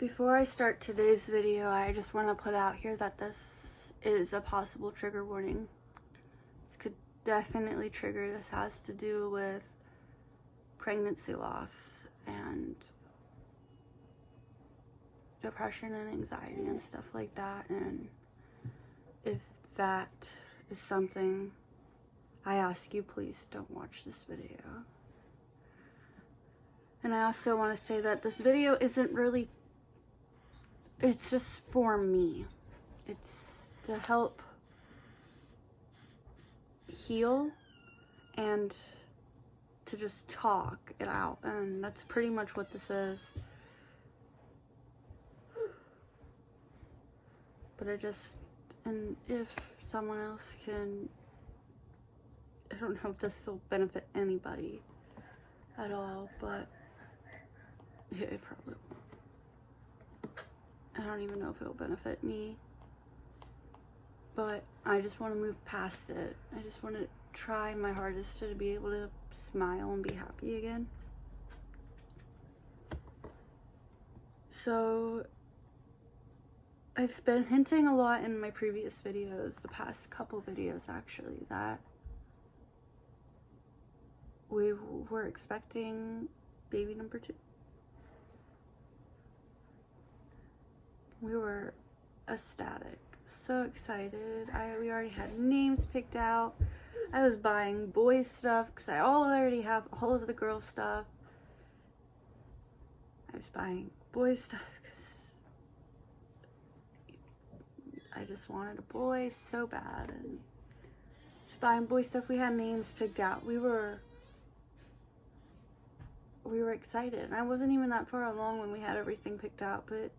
Before I start today's video, I just want to put out here that this is a possible trigger warning. This could definitely trigger. This has to do with pregnancy loss and depression and anxiety and stuff like that. And if that is something, I ask you, please don't watch this video. And I also want to say that this video isn't really, it's just for me. It's to help heal and to just talk it out. And that's pretty much what this is. But and if someone else can, I don't know if this will benefit anybody at all, but it probably won't. I don't even know if it'll benefit me, but I just want to move past it. I just want to try my hardest to be able to smile and be happy again. So I've been hinting a lot in my previous videos, the past couple videos actually, that we were expecting baby number 2. We were ecstatic, so excited. We already had names picked out. I was buying boys stuff because I already have all of the girl stuff. I was buying boys stuff because I just wanted a boy so bad, and just buying boy stuff. We had names picked out. We were excited, and I wasn't even that far along when we had everything picked out, but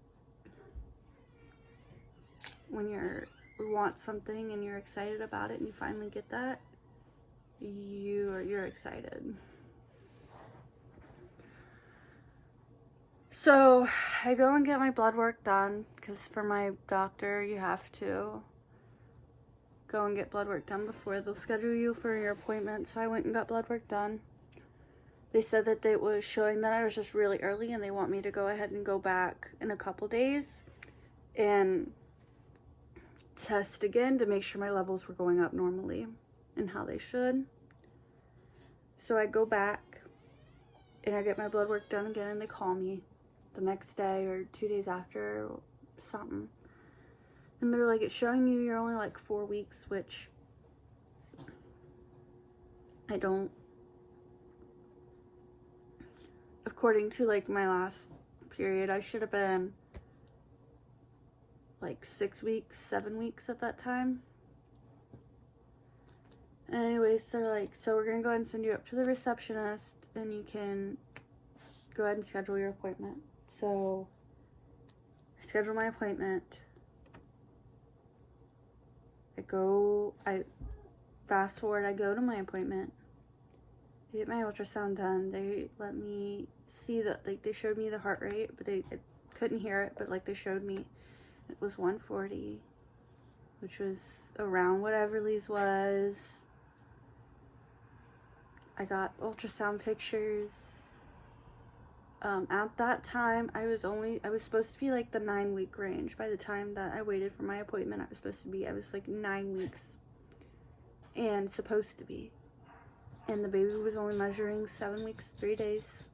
when you want something and you're excited about it and you finally get that, you're excited. So I go and get my blood work done, because for my doctor you have to go and get blood work done before they'll schedule you for your appointment. So I went and got blood work done. They said that it was showing that I was just really early, and they want me to go ahead and go back in a couple days and test again to make sure my levels were going up normally and how they should. So I go back and I get my blood work done again, and they call me the next day or 2 days after or something, and they're like, it's showing you're only like 4 weeks, which I don't, according to like my last period, I should have been like 6 weeks, 7 weeks at that time. Anyways, they're like, so we're gonna go ahead and send you up to the receptionist and you can go ahead and schedule your appointment. So I schedule my appointment. I fast forward, I go to my appointment. I get my ultrasound done. They let me see that, like, they showed me the heart rate, but I couldn't hear it, but like they showed me it was 140, which was around what Everly's was. I got ultrasound pictures. At that time, I was supposed to be like the 9-week range. By the time that I waited for my appointment, I was like 9 weeks and supposed to be. And the baby was only measuring 7 weeks, 3 days.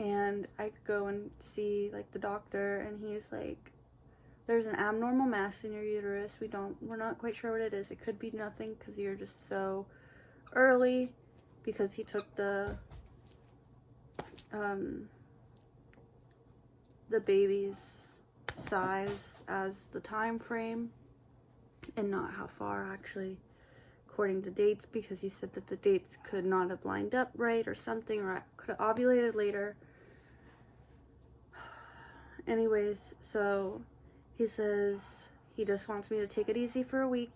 And I could go and see like the doctor, and he's like, there's an abnormal mass in your uterus. We're not quite sure what it is. It could be nothing because you're just so early, because he took the baby's size as the time frame and not how far actually, according to dates, because he said that the dates could not have lined up right or something, or I could have ovulated later. Anyways, so he says he just wants me to take it easy for a week,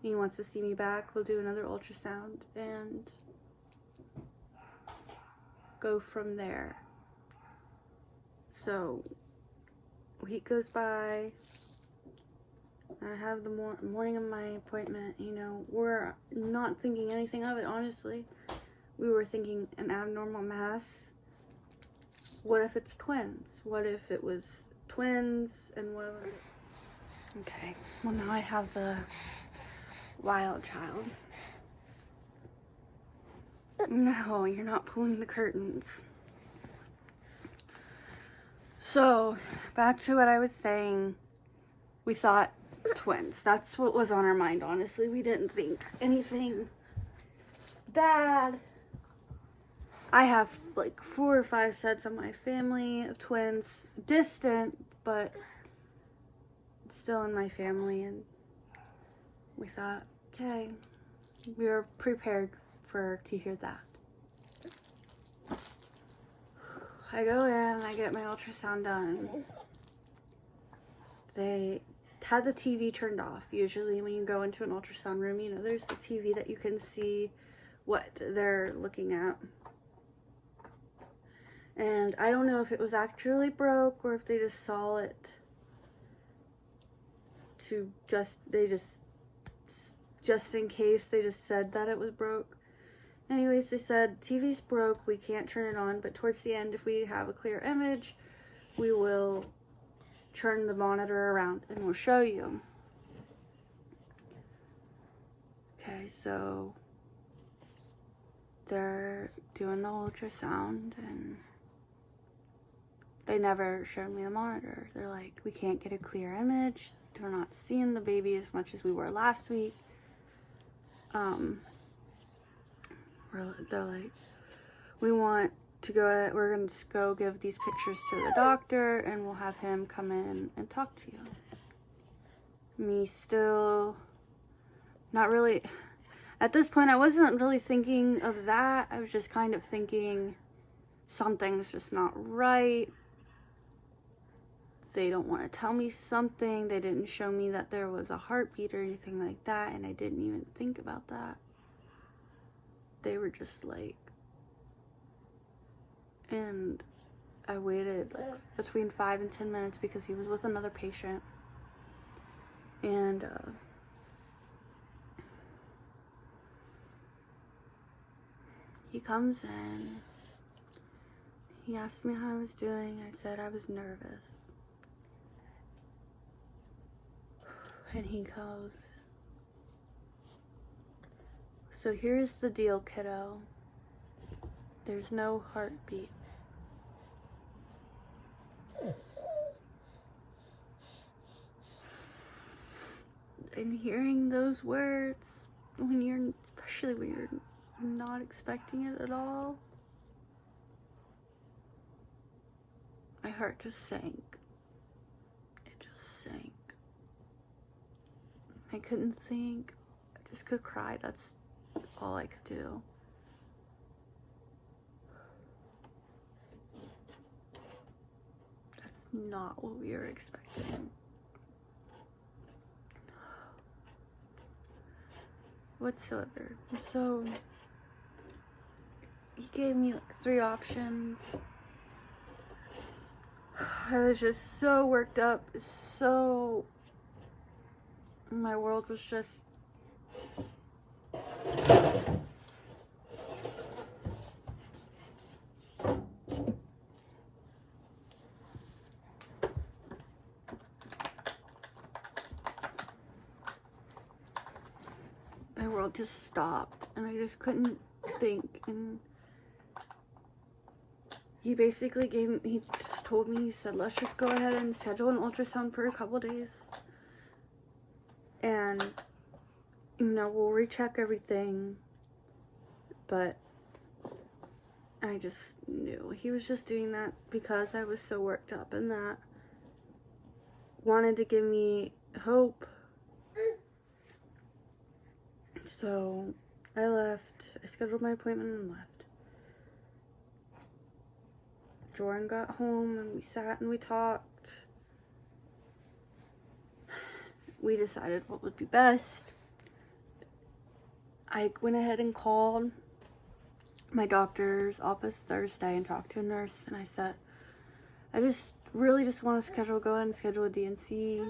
and he wants to see me back. We'll do another ultrasound and go from there. So a week goes by. I have the morning of my appointment. You know, we're not thinking anything of it, honestly. We were thinking an abnormal mass what if it's twins? What if it was twins and what? Okay, well now I have the wild child. No, you're not pulling the curtains. So, back to what I was saying. We thought twins. That's what was on our mind, honestly. We didn't think anything bad. I have like 4 or 5 sets of my family of twins. Distant, but still in my family. And we thought, okay, we were prepared to hear that. I go in, I get my ultrasound done. They had the TV turned off. Usually when you go into an ultrasound room, you know, there's the TV that you can see what they're looking at. And I don't know if it was actually broke or if they just saw it to just in case they just said that it was broke. Anyways, they said, TV's broke, we can't turn it on, but towards the end, if we have a clear image, we will turn the monitor around and we'll show you. Okay, so they're doing the ultrasound and they never showed me the monitor. They're like, we can't get a clear image. We're not seeing the baby as much as we were last week. They're like, we're going to go give these pictures to the doctor and we'll have him come in and talk to you. Me still not really, at this point I wasn't really thinking of that. I was just kind of thinking something's just not right. They don't want to tell me something. They didn't show me that there was a heartbeat or anything like that, and I didn't even think about that. They were just like, and I waited like between 5 and 10 minutes because he was with another patient. And he comes in. He asked me how I was doing. I said I was nervous. And he goes, so here's the deal, kiddo. There's no heartbeat. And hearing those words, especially when you're not expecting it at all, my heart just sank. It just sank. I couldn't think. I just could cry. That's all I could do. That's not what we were expecting. Whatsoever. So he gave me like 3 options. I was just so worked up, my world was just just stopped and I just couldn't think. And he basically he just told me, he said, let's just go ahead and schedule an ultrasound for a couple days and we'll recheck everything. But I just knew he was just doing that because I was so worked up, and that wanted to give me hope. So I left. I scheduled my appointment and left. Jordan got home and we sat and we talked. We decided what would be best. I went ahead and called my doctor's office Thursday and talked to a nurse, and I said, I really just want to go ahead and schedule a D&C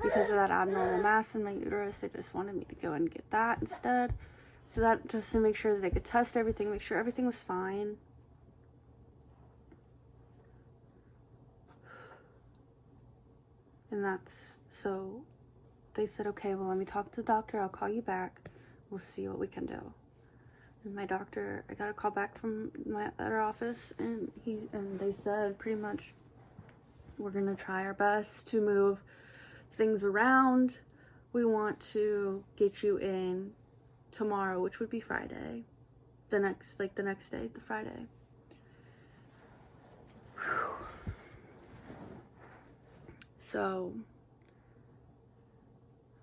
because of that abnormal mass in my uterus. They just wanted me to go and get that instead. So that just to make sure that they could test everything, make sure everything was fine. And so they said, okay, well, let me talk to the doctor. I'll call you back. We'll see what we can do. And my doctor, I got a call back from my other office, and they said pretty much, we're going to try our best to move things around. We want to get you in tomorrow, which would be Friday. The next day, the Friday. Whew. So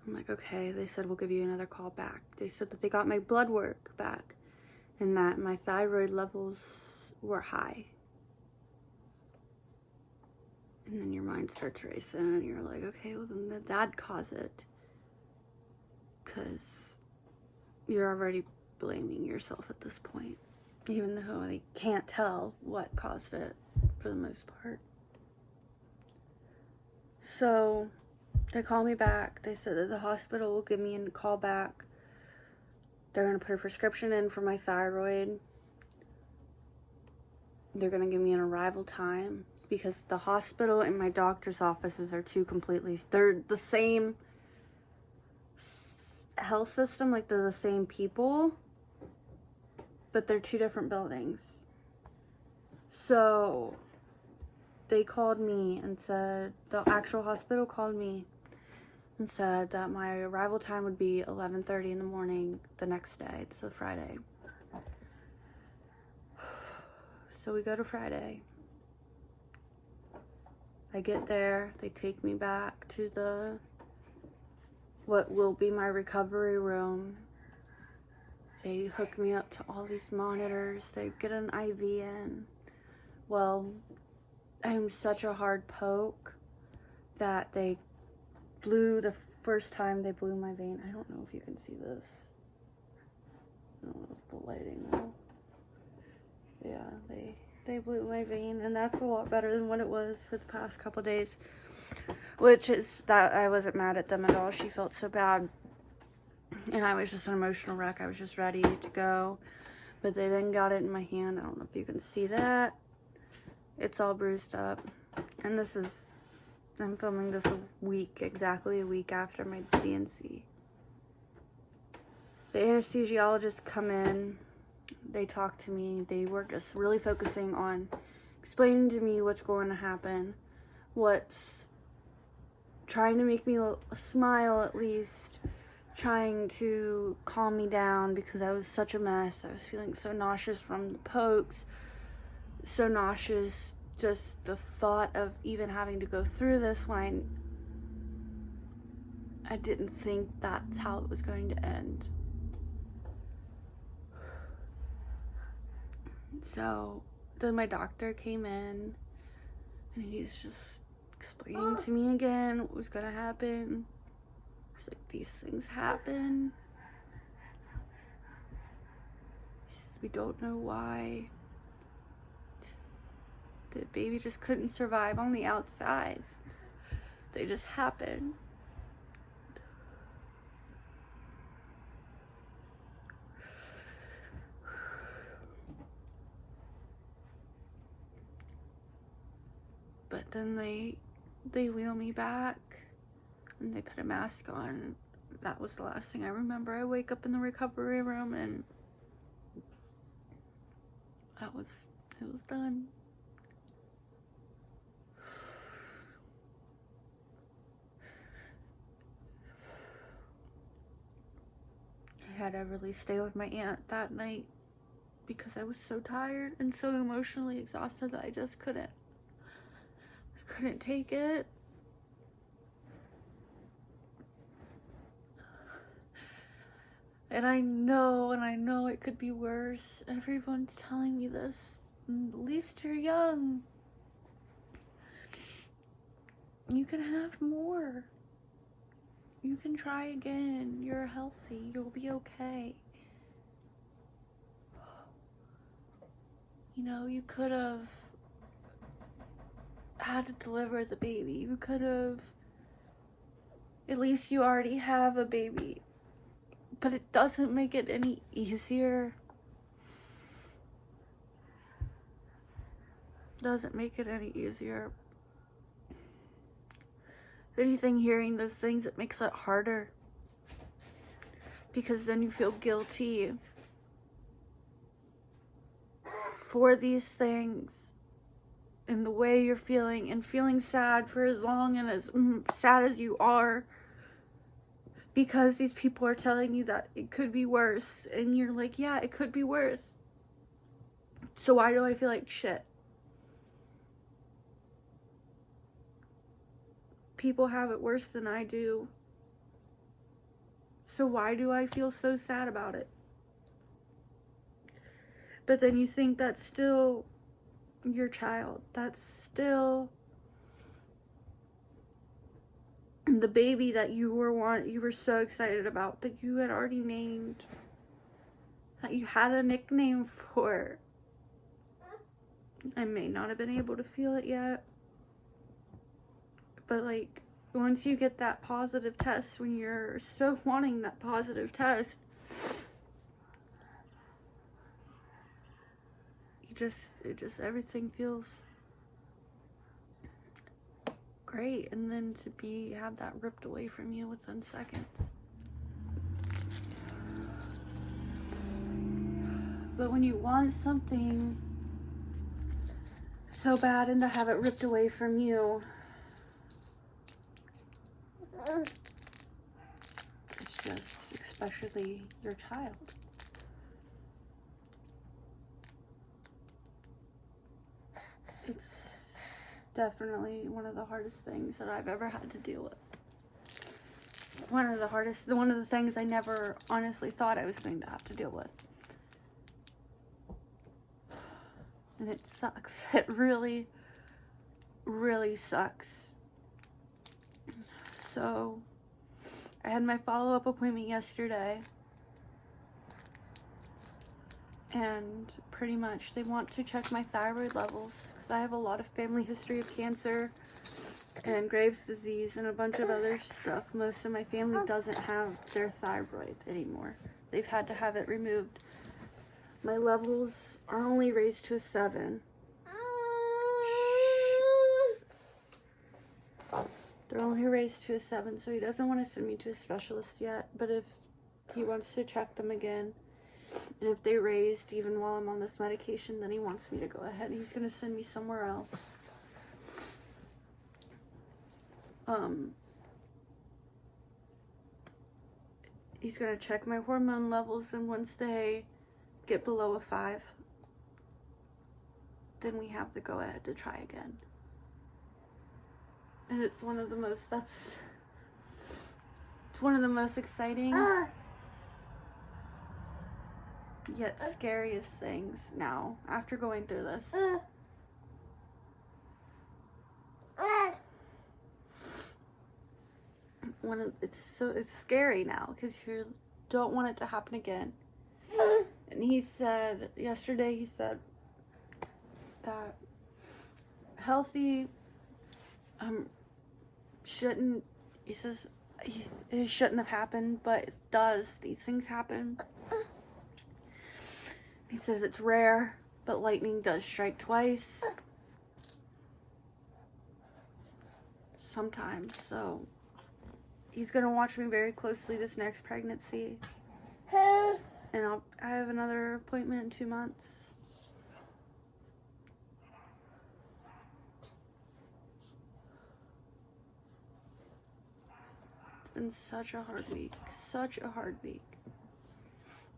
I'm like, okay. They said, we'll give you another call back. They said that they got my blood work back and that my thyroid levels were high. And then your mind starts racing and you're like, okay, well then that'd cause it. Because you're already blaming yourself at this point. Even though they can't tell what caused it for the most part. So they call me back. They said that the hospital will give me a call back. They're going to put a prescription in for my thyroid. They're going to give me an arrival time. Because the hospital and my doctor's offices are they're the same health system, like they're the same people, but they're two different buildings. So they called me and said, the actual hospital called me and said that my arrival time would be 11:30 in the morning the next day. It's a Friday. So we go to Friday. I get there, they take me back to what will be my recovery room. They hook me up to all these monitors. They get an IV in. Well, I'm such a hard poke that the first time they blew my vein. I don't know if you can see this. I don't know if the lighting will. Yeah, they blew my vein, and that's a lot better than what it was for the past couple days, which is that I wasn't mad at them at all. She felt so bad, and I was just an emotional wreck. I was just ready to go, but they then got it in my hand. I don't know if you can see that. It's all bruised up, and I'm filming this exactly a week after my D&C. The anesthesiologists come in. They talk to me. They were just really focusing on explaining to me what's going to happen, what's trying to make me smile at least, trying to calm me down because I was such a mess. I was feeling so nauseous from the pokes, so nauseous just the thought of even having to go through this when I didn't think that's how it was going to end. So then my doctor came in and he's just explaining to me again what was gonna happen. He's like, these things happen. He says, we don't know why. The baby just couldn't survive on the outside. They just happen. But then they wheel me back and they put a mask on. That was the last thing I remember. I wake up in the recovery room and it was done. I had to really stay with my aunt that night because I was so tired and so emotionally exhausted that I just couldn't take it. And I know it could be worse. Everyone's telling me this. At least you're young. You can have more. You can try again. You're healthy. You'll be okay. You know, you could have had to deliver the baby. You could have, at least you already have a baby, but it doesn't make it any easier. If anything, hearing those things, it makes it harder. Because then you feel guilty for these things and the way you're feeling, and feeling sad for as long and as sad as you are, because these people are telling you that it could be worse, and you're like, yeah, it could be worse. So why do I feel like shit? People have it worse than I do. So why do I feel so sad about it? But then you think that's still your child. That's still the baby that you were so excited about, that you had already named, that you had a nickname for. I may not have been able to feel it yet, but like, once you get that positive test, when you're so wanting that positive test, everything feels great, and then to have that ripped away from you within seconds. But when you want something so bad and to have it ripped away from you, it's just, especially your child. It's definitely one of the hardest things that I've ever had to deal with. One of the things I never honestly thought I was going to have to deal with. And it sucks. It really, really sucks. So, I had my follow-up appointment yesterday. And pretty much they want to check my thyroid levels, because I have a lot of family history of cancer and Graves' disease and a bunch of other stuff. Most of my family doesn't have their thyroid anymore. They've had to have it removed. My levels are only raised to a 7. They're only raised to a 7, so he doesn't want to send me to a specialist yet. But if he wants to check them again, and if they raised even while I'm on this medication, then he wants me to go ahead. He's going to send me somewhere else. He's going to check my hormone levels, and once they get below a 5, then we have to go ahead to try again. And it's one of the most, it's one of the most exciting yet scariest things now, after going through this. It's scary now, because you don't want it to happen again. And he said, yesterday he said that healthy, shouldn't, he says it shouldn't have happened, but it does. These things happen. He says it's rare, but lightning does strike twice. Sometimes, so he's gonna watch me very closely this next pregnancy. And I have another appointment in 2 months. It's been such a hard week. Such a hard week.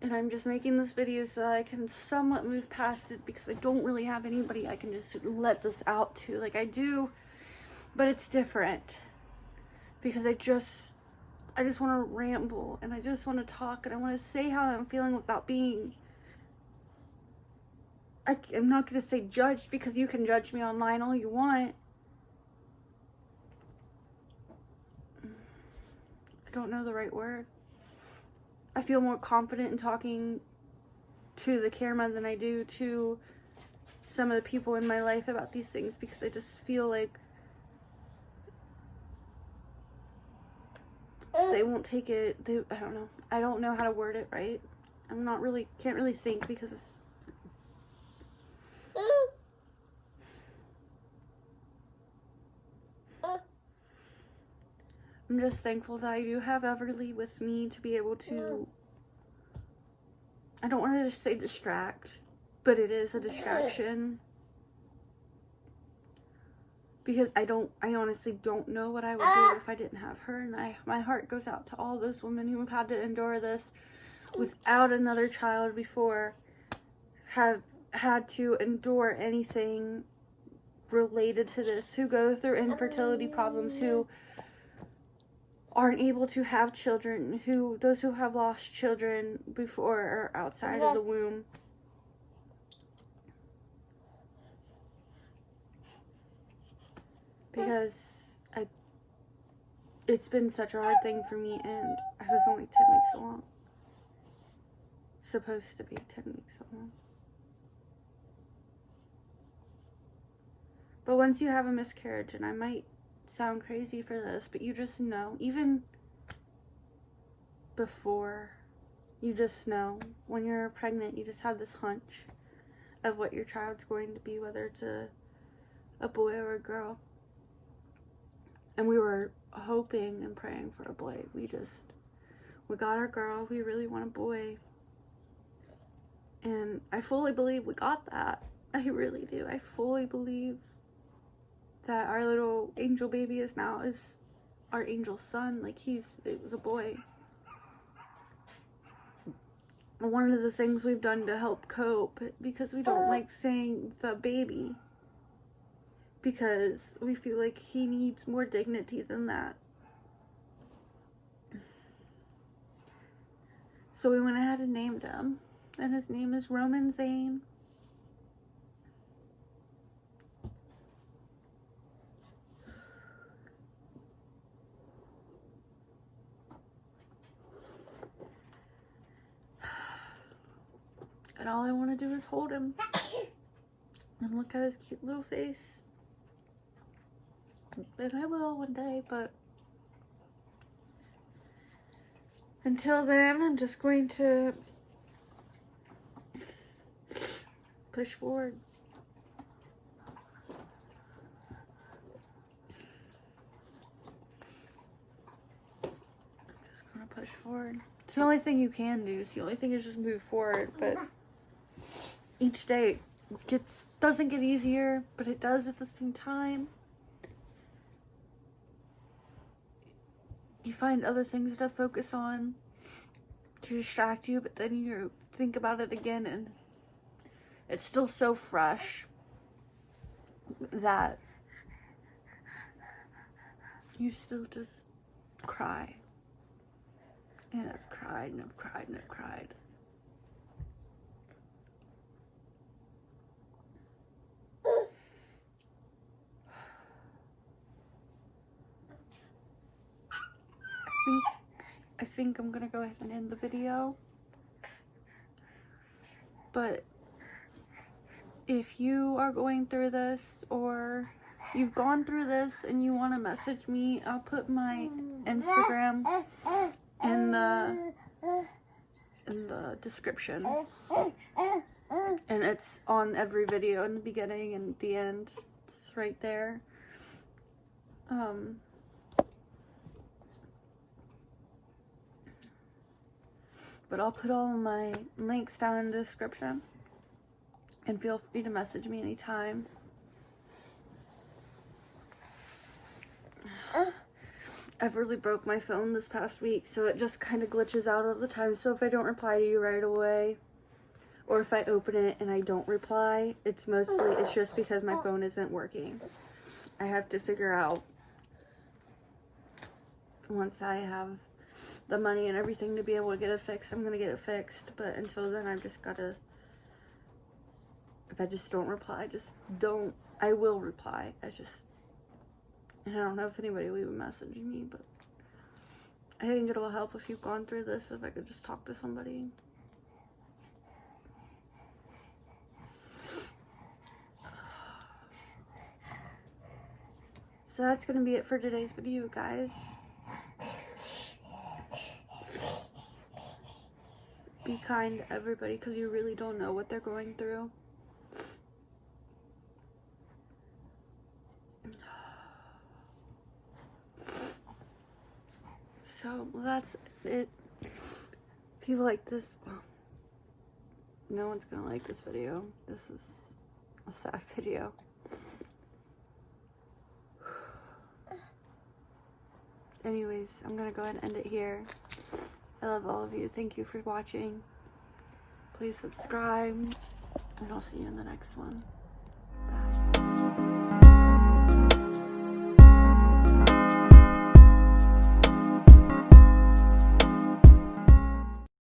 And I'm just making this video so that I can somewhat move past it, because I don't really have anybody I can just let this out to. Like, I do, but it's different. Because I just want to ramble, and I just want to talk, and I want to say how I'm feeling without being, I'm not going to say judged, because you can judge me online all you want. I don't know the right word. I feel more confident in talking to the camera than I do to some of the people in my life about these things, because I just feel like they won't take it. I don't know. I don't know how to word it right. Can't really think, because it's, I'm just thankful that I do have Everly with me to be able to, I don't want to just say distract, but it is a distraction. Because I honestly don't know what I would do if I didn't have her. And my heart goes out to all those women who have had to endure this without another child before, have had to endure anything related to this, who go through infertility problems, who aren't able to have children, those who have lost children before or outside of the womb. Because it's been such a hard thing for me, and I was only 10 weeks along. Supposed to be 10 weeks along. But once you have a miscarriage, and I might sound crazy for this, but you just know, even before, you just know, when you're pregnant, you just have this hunch of what your child's going to be, whether it's a boy or a girl. And we were hoping and praying for a boy. We got our girl. We really want a boy. And I fully believe we got that. I really do. I fully believe that our little angel baby is our angel son. Like, it was a boy. And one of the things we've done to help cope, because we don't like saying the baby, because we feel like he needs more dignity than that. So we went ahead and named him, and his name is Roman Zane. And all I want to do is hold him and look at his cute little face. And I will one day, but until then, I'm just going to push forward. Just gonna push forward. It's the only thing you can do. It's the only thing is just move forward. But each day doesn't get easier, but it does at the same time. You find other things to focus on to distract you, but then you think about it again, and it's still so fresh that you still just cry. And I've cried, and I've cried, and I've cried. I think I'm gonna go ahead and end the video. But if you are going through this, or you've gone through this and you want to message me, I'll put my Instagram in the description. And it's on every video in the beginning and the end. It's right there. But I'll put all of my links down in the description. And feel free to message me anytime. I've really broke my phone this past week, so it just kind of glitches out all the time. So if I don't reply to you right away, or if I open it and I don't reply, it's just because my phone isn't working. I have to figure out, once I have the money and everything to be able to get it fixed, I'm gonna get it fixed. But until then, I've just gotta, if I just don't reply, I will reply. And I don't know if anybody will even message me, but I think it will help if you've gone through this, if I could just talk to somebody. So that's gonna be it for today's video, guys. Be kind to everybody, because you really don't know what they're going through. So, well, that's it. If you like this, well, no one's gonna like this video. This is a sad video. Anyways, I'm gonna go ahead and end it here. I love all of you. Thank you for watching. Please subscribe, and I'll see you in the next one. Bye.